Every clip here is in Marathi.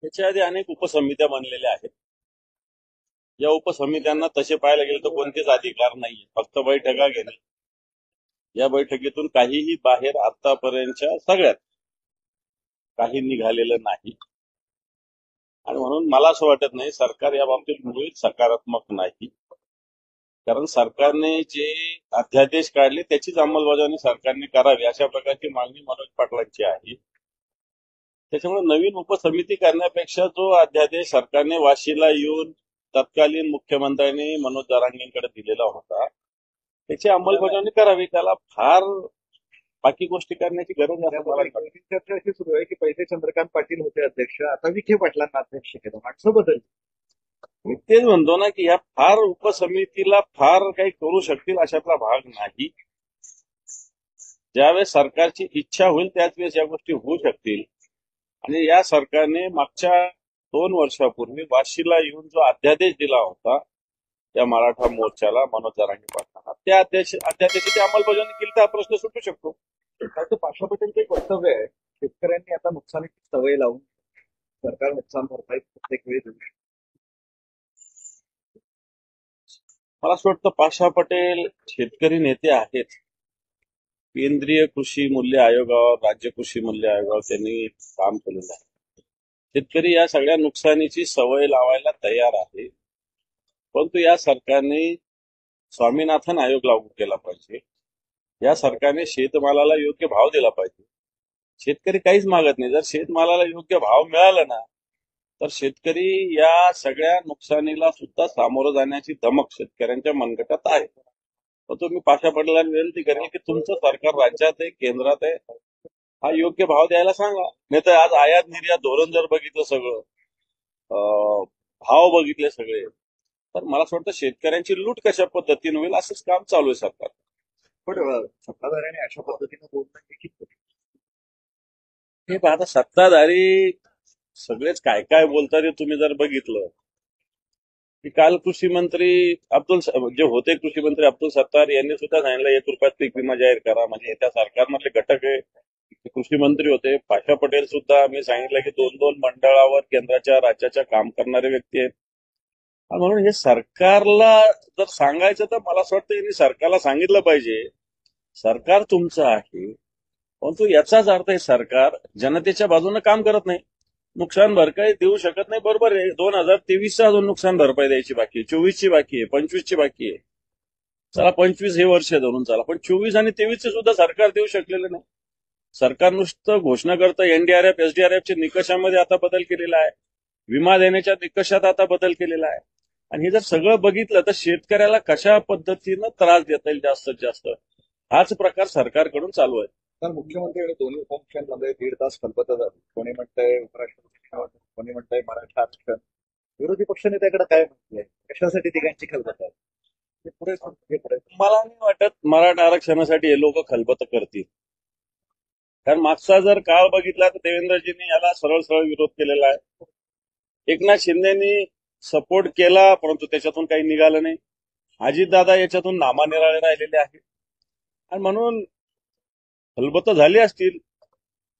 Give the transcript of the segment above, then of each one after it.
त्याच्या आधी अनेक उपसमित्या बनलेल्या आहेत. या उपसमित्यांना तसे पाहायला गेले तर कोणतेच अधिकार नाहीये, फक्त बैठका घेणे. या बैठकीतून काहीही बाहेर आतापर्यंतच्या सगळ्यात काही निघालेलं नाही आणि म्हणून मला असं वाटत नाही सरकार या बाबतीत मुळीच सकारात्मक नाही. कारण सरकारने जे अध्यादेश काढले त्याचीच अंमलबजावणी सरकारने करावी अशा प्रकारची मागणी मनोज पाटलांची आहे. त्याच्यामुळे नवीन उपसमिती करण्यापेक्षा जो अध्यादेश सरकारने वाशीला येऊन तत्कालीन मुख्यमंत्र्यांनी मनोज जरांगेंकडे दिलेला होता त्याची अंमलबजावणी करावी. त्याला फार बाकी गोष्टी करण्याची गरज नाही असं मला वाटतं. चर्चा अशी सुरू आहे की पहिले चंद्रकांत पाटील होते अध्यक्ष, आता विखे पाटलांना अध्यक्ष केलं, माणसं बदल. मी तेच म्हणतो ना की ह्या फार उपसमितीला फार काही करू शकतील अशातला भाग नाही. ज्यावेळेस सरकारची इच्छा होईल त्याच वेळेस या गोष्टी होऊ शकतील. आणि या सरकारने मागच्या 2 वर्षापूर्वी वाशीला येऊन जो अध्यादेश दिला होता त्या मराठा मोर्चाला मनोज जरांगे पाटलांना, त्या अध्यादेशाची अंमलबजावणी केली तर हा प्रश्न सुटू शकतो. सरकारचं पाशा पटेलचं एक वक्तव्य आहे, शेतकऱ्यांनी आता नुकसानीची सवय लावून सरकार नुकसान भरपाई प्रत्येक वेळी देऊ शकते. मला असं वाटतं पाशा पटेल शेतकरी नेते आहेत. केंद्रीय कृषी मूल्य आयोगावर, राज्य कृषी मूल्य आयोगावर त्यांनी काम केलेलं आहे. शेतकरी या सगळ्या नुकसानीची सवय लावायला तयार आहे. परंतु या सरकारने स्वामीनाथन आयोग लागू केला पाहिजे. या सरकारने शेतमालाला योग्य भाव दिला पाहिजे. शेतकरी काहीच मागत नाही. जर शेतमालाला योग्य भाव मिळाला ना तर शेतकरी या सगळ्या नुकसानीला सुद्धा सामोरं जाण्याची धमक शेतकऱ्यांच्या मनगटात आहे. तर तुम्ही पाशा पटेलांना विनंती करेल की तुमचं सरकार राज्यात आहे, केंद्रात आहे, हा योग्य भाव द्यायला सांगा. नाही तर आज आयात निर्यात धोरण जर बघितलं सगळं, भाव बघितले सगळे, तर मला असं वाटतं शेतकऱ्यांची लूट कशा पद्धतीने होईल असंच काम चालू आहे सरकार. पण सत्ताधाऱ्याने अशा पद्धतीनं बोलणं देखील हे आता सत्ताधारी सगळेच काय काय बोलतात हे तुम्ही जर बघितलं की काल कृषी मंत्री जे होते कृषी मंत्री अब्दुल सत्तार यांनी सुद्धा सांगितलं 1 रुपयात पीक विमा जाहीर करा. म्हणजे त्या सरकारमधले घटक आहे कृषी मंत्री होते. पाशा पटेल सुद्धा मी सांगितलं की 2-2 मंडळावर केंद्राच्या राज्याच्या काम करणारे व्यक्ती आहेत. आणि म्हणून हे सरकारला जर सांगायचं तर मला असं वाटतं यांनी सरकारला सांगितलं पाहिजे सरकार तुमचं आहे, परंतु याचाच अर्थ हे सरकार जनतेच्या बाजूने काम करत नाही, नुकसान भरपाई देऊ शकत नाही. बरोबर आहे, 2023चा अजून नुकसान भरपाई द्यायची बाकी आहे, 24ची बाकी आहे, 25ची बाकी आहे. चला 25 हे वर्ष धरून चला, पण 24 आणि 23चे सुद्धा सरकार देऊ शकलेलं नाही. सरकार नुसतं घोषणा करतं. एनडीआरएफ, एसडीआरएफच्या निकषामध्ये आता बदल केलेला आहे, विमा देण्याच्या निकषात आता बदल केलेला आहे. आणि हे जर सगळं बघितलं तर शेतकऱ्याला कशा पद्धतीनं त्रास देता येईल जास्तीत जास्त, हाच प्रकार सरकारकडून चालू आहे. तर मुख्यमंत्री आणि दोन्ही उपमुख्यमंत्र्यांमध्ये 1.5 तास खलबतं झाली. कोणी म्हणतंय उपराष्ट्रपती, कोणी म्हणतंय मराठा आरक्षण. विरोधी पक्षनेत्याकडे काय म्हणते, कशासाठी तिघांची खलबतं आहे? ते पुढे मला नाही वाटत मराठा आरक्षणासाठी हे लोक खलबतं करतील. कारण मागचा जर काळ बघितला तर देवेंद्रजींनी याला सरळ सरळ विरोध केलेला आहे. एकनाथ शिंदेनी सपोर्ट केला परंतु त्याच्यातून काही निघालं नाही. अजितदादा याच्यातून नामानिराळे राहिलेले आहेत. आणि म्हणून खलबतं झाली असतील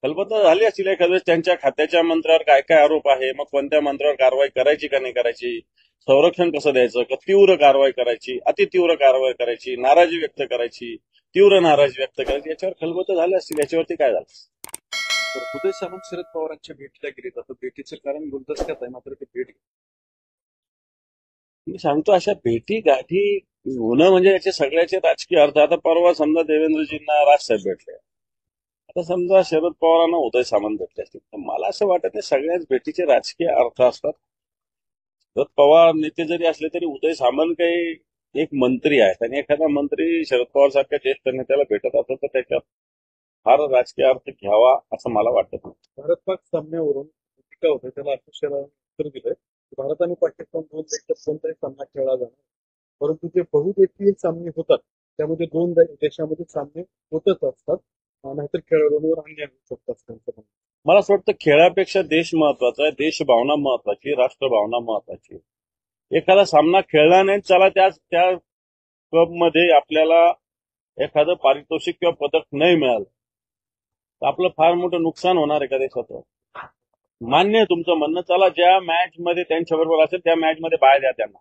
एखाद्या वेळेस त्यांच्या खात्याच्या मंत्र्यावर काय काय आरोप आहे, मग कोणत्या मंत्र्यावर कारवाई करायची का नाही करायची, संरक्षण कसं द्यायचं, का तीव्र कारवाई करायची, अतितीव्र कारवाई करायची, नाराजी व्यक्त करायची, तीव्र नाराजी व्यक्त करायची, याच्यावर खलबतं झाले असतील. याच्यावरती काय झालं? उदय सामंत शरद पवारांच्या भेटीला गेले जातं. भेटीचं कारण गुलदस्त्यात आहे, मात्र ते भेट मी सांगतो अशा भेटी गाठी होणं म्हणजे याचे सगळ्याचे राजकीय अर्थ. आता परवा समजा देवेंद्रजींना राजसाहेब भेटले, आता समजा शरद पवारांना उदय सामंत भेटले असतील, तर मला असं वाटत नाही सगळ्याच भेटीचे राजकीय अर्थ असतात. शरद पवार नेते जरी असले तरी उदय सामंत काही एक मंत्री आहेत आणि एखादा मंत्री शरद पवार सारख्या ज्येष्ठ नेत्याला भेटत असेल तर त्याच्यात फार राजकीय अर्थ घ्यावा असं मला वाटत नाही. भारत पाक सामन्यावरून टीका होते, त्याला अध्यक्षांनी उत्तर दिलंय भारत आणि पाकिस्तान 2 देशात कोणताही सामना खेळला जाणार, परंतु जे बहुदेशीय सामने होतात त्यामध्ये 2 देशामध्ये सामने होतच असतात, नाहीतर खेळाडूंवर अन्याय होऊ शकतात त्यांचं. मला असं वाटतं खेळापेक्षा देश महत्वाचा आहे, देशभावना महत्वाची, राष्ट्रभावना महत्वाची. एखादा सामना खेळला नाही, चला त्या क्लबमध्ये आपल्याला एखादं पारितोषिक किंवा पदक नाही मिळालं तर आपलं फार मोठं नुकसान होणार आहे का देशाचं? मान्य आहे तुमचं म्हणणं. चला, ज्या मॅच मध्ये त्यांच्याबरोबर असेल त्या मॅच मध्ये बाहेर द्या त्यांना.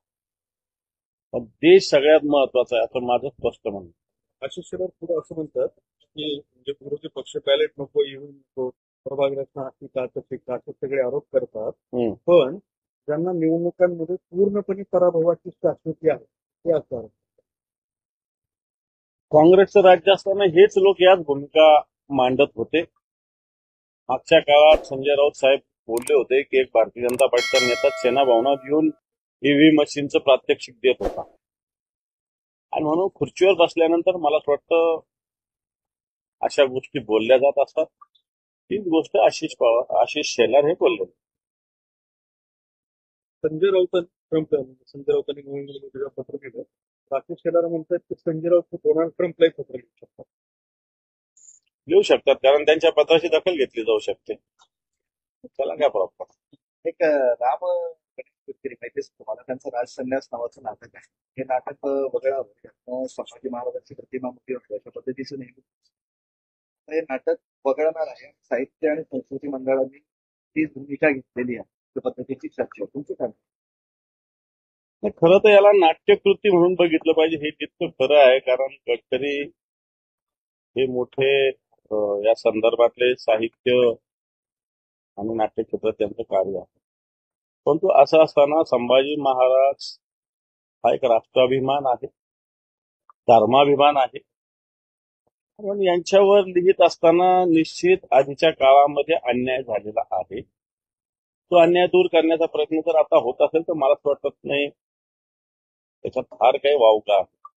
पण देश सगळ्यात महत्वाचा आहे असं माझं स्पष्ट म्हणणं आहे. आशिष शेलार पुढे असं म्हणतात की म्हणजे विरोधी पक्ष बॅलेट नको येऊ नको प्रभाग रचना अशी का तशी का असे सगळे आरोप करतात. हम्म. पण ज्यांना निवडणुकांमध्ये पूर्णपणे पराभवाची शाश्वती आहे ते असं आरोप. काँग्रेसचं राज्य असताना हेच लोक याच भूमिका मांडत होते. मागच्या काळात संजय राऊत साहेब बोलले होते की एक भारतीय जनता पार्टीचा नेता सेना भवनात येऊन ईव्हीएम मशीनचं प्रात्यक्षिक देत होता. आणि म्हणून खुर्चीवर बसल्यानंतर मला असं वाटतं अशा गोष्टी बोलल्या जात असतात. तीच गोष्ट आशिष शेलार हे बोलले. संजय राऊतांनी नोव्हेंबरमध्ये पत्र लिहिलं. आशिष शेलार म्हणतात की संजय राऊत डोनाल्ड ट्रम्पलाही पत्र लिहू शकतात. लिहू शकतात कारण त्यांच्या पत्राची दखल घेतली जाऊ शकते. त्याला काय प्रॉब्लेम. एक राम गणेश कुलकर्णी माहितीच तुम्हाला त्यांचं राजसन्यास नावाचं नाटक आहे. हे नाटक वगळावं संभाजी महाराजांची प्रतिमा मोठी होती अशा पद्धतीचं नेहमी हे नाटक वगळणार आहे. साहित्य आणि संस्कृती मंडळांनी ती भूमिका घेतलेली आहे. त्या पद्धतीची चर्चा तुमची काय? खरं तर याला नाट्यकृती म्हणून बघितलं पाहिजे. हे जितकं खरं आहे कारण गडकरी हे मोठे या संदर्भातले साहित्य आणि नाट्य क्षेत्रात त्यांचं कार्य आहे. परंतु असं असताना संभाजी महाराज हा एक राष्ट्राभिमान आहे, धर्माभिमान आहे. पण यांच्यावर लिहित असताना निश्चित आधीच्या काळामध्ये अन्याय झालेला आहे. तो अन्याय दूर करण्याचा प्रयत्न जर आता होत असेल तर मला असं वाटत नाही त्याच्यात फार काही वावगा आहे.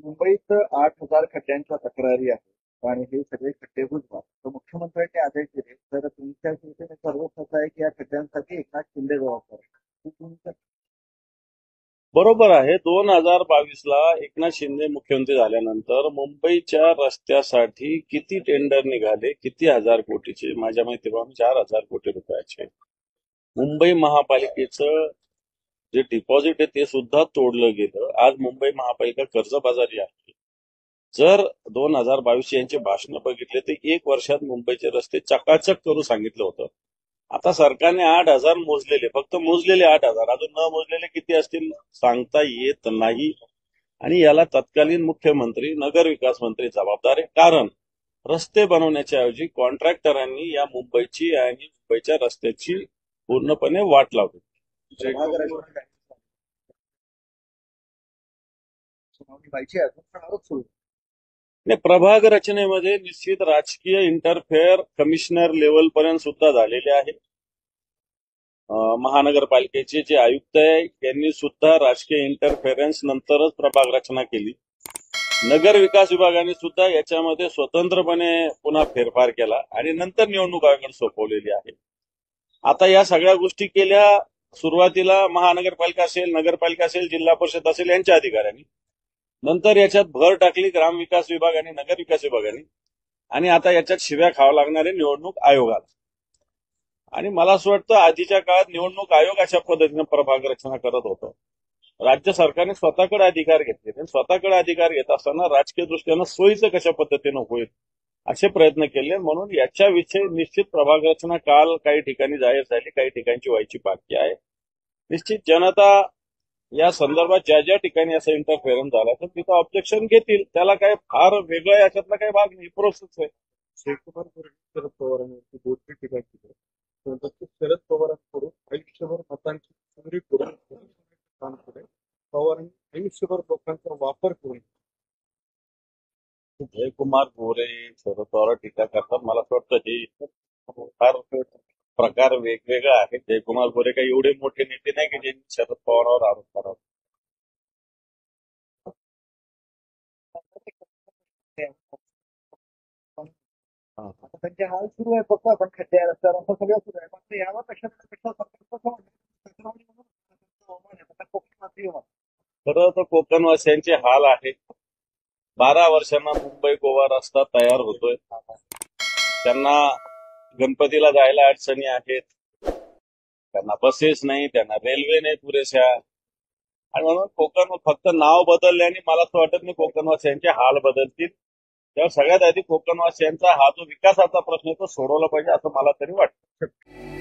मुंबईत 8,000 खड्ड्यांच्या तक्रारी आहेत आणि हे सगळे खड्डे बुजवा तर मुख्यमंत्र्यांनी आदेश दिले. तर तुमच्या शिवसेनेचा रोष असा आहे की या खड्ड्यांसाठी एकनाथ शिंदे जबाबदार आहे. बरोबर आहे. 2022ला एकनाथ शिंदे मुख्यमंत्री झाल्यानंतर मुंबईच्या रस्त्यासाठी किती टेंडर निघाले, किती हजार कोटीचे? माझ्या माहितीप्रमाणे 4,000 कोटी रुपयाचे. मुंबई महापालिकेचं जे डिपॉझिट आहे ते सुद्धा तोडलं गेलं. आज मुंबई महापालिका कर्जबाजारी आहे. जर 2022 यांचे भाषण बघितले तर 1 वर्षात मुंबईचे रस्ते चकाचक करू सांगितलं होतं. आता सरकारने 8,000 मोजलेले, फक्त मोजलेले 8,000, अजून न मोजलेले किती असतील सांगता येत नाही. आणि याला तत्कालीन मुख्यमंत्री नगरविकास मंत्री जबाबदार आहे. कारण रस्ते बनवण्याच्या ऐवजी कॉन्ट्रॅक्टरांनी या मुंबईची आणि मुंबईच्या रस्त्याची पूर्णपणे वाट लावली. सुनावणी व्हायची आहे पण आरोप सुरू. नाही, प्रभाग रचनेमध्ये निश्चित राजकीय इंटरफेअर कमिशनर लेवल पर्यंत सुद्धा झालेले आहे. महानगरपालिकेचे जे आयुक्त आहे यांनी सुद्धा राजकीय इंटरफेरन्स नंतरच प्रभाग रचना केली. नगर विकास विभागाने सुद्धा याच्यामध्ये स्वतंत्रपणे पुन्हा फेरफार केला आणि नंतर निवडणूक आयोगाकडे सोपवलेली आहे. आता या सगळ्या गोष्टी केल्या सुरुवातीला महानगरपालिका असेल, नगरपालिका असेल, जिल्हा परिषद असेल यांच्या अधिकाऱ्यांनी. नंतर याच्यात भर टाकली ग्रामविकास विभाग आणि नगर विकास विभागाने. आणि आता याच्यात शिव्या खावा लागणारे निवडणूक आयोगाला. आणि मला असं वाटतं आधीच्या काळात निवडणूक आयोग अशा पद्धतीने प्रभाग रचना करत होतं. राज्य सरकारने स्वतःकडे अधिकार घेतले. स्वतःकडे अधिकार घेत असताना राजकीय दृष्ट्यानं सोयीचं कशा पद्धतीनं होईल असे प्रयत्न केले. म्हणून याच्याविषयी निश्चित प्रभाग रचना काल काही ठिकाणी जाहीर झाली, काही ठिकाणची व्हायची बाकी आहे. निश्चित जनता या संदर्भात ज्या ज्या ठिकाणी असं इंटरफेरन्स झाला तर तिथं ऑब्जेक्शन घेतील. त्याला काय फार वेगळं याच्यातला काही भाग नाही, प्रोसेस आहे. जयकुमार गोरे शरद पवारांवरती बोलणी टीका केली. शरद पवारांकडून आयुष्यभर मतांची चोरी करून काम केले. पवारांनी आयुष्यभर लोकांचा वापर करून जयकुमार गोरे शरद पवार टीका करतात. मला असं वाटतं हे फार प्रकार वेगवेगळा आहे. जयकुमार गोरे काही एवढे मोठे नेते नाही की ज्यांनी शरद पवारांवर आरोप करावा. आता त्यांचे हाल सुरू आहे फक्त आपण खड्डे रस्त्यावर असं सगळं सुरू आहे. फक्त यावर पेक्षा खरं तर कोकणवासियांचे हाल आहे. 12 वर्षांना मुंबई गोवा रस्ता तयार होतोय. त्यांना गणपतीला जायला अडचणी आहेत. त्यांना बसेस नाही, त्यांना रेल्वे नाही पुरेशा. आणि म्हणून कोकण फक्त नाव बदलल्याने मला असं वाटत नाही कोकणवासियांचे हाल बदलतील. तेव्हा सगळ्यात आधी कोकणवासियांचा हा जो विकासाचा प्रश्न आहे तो सोडवला पाहिजे असं मला तरी वाटतं.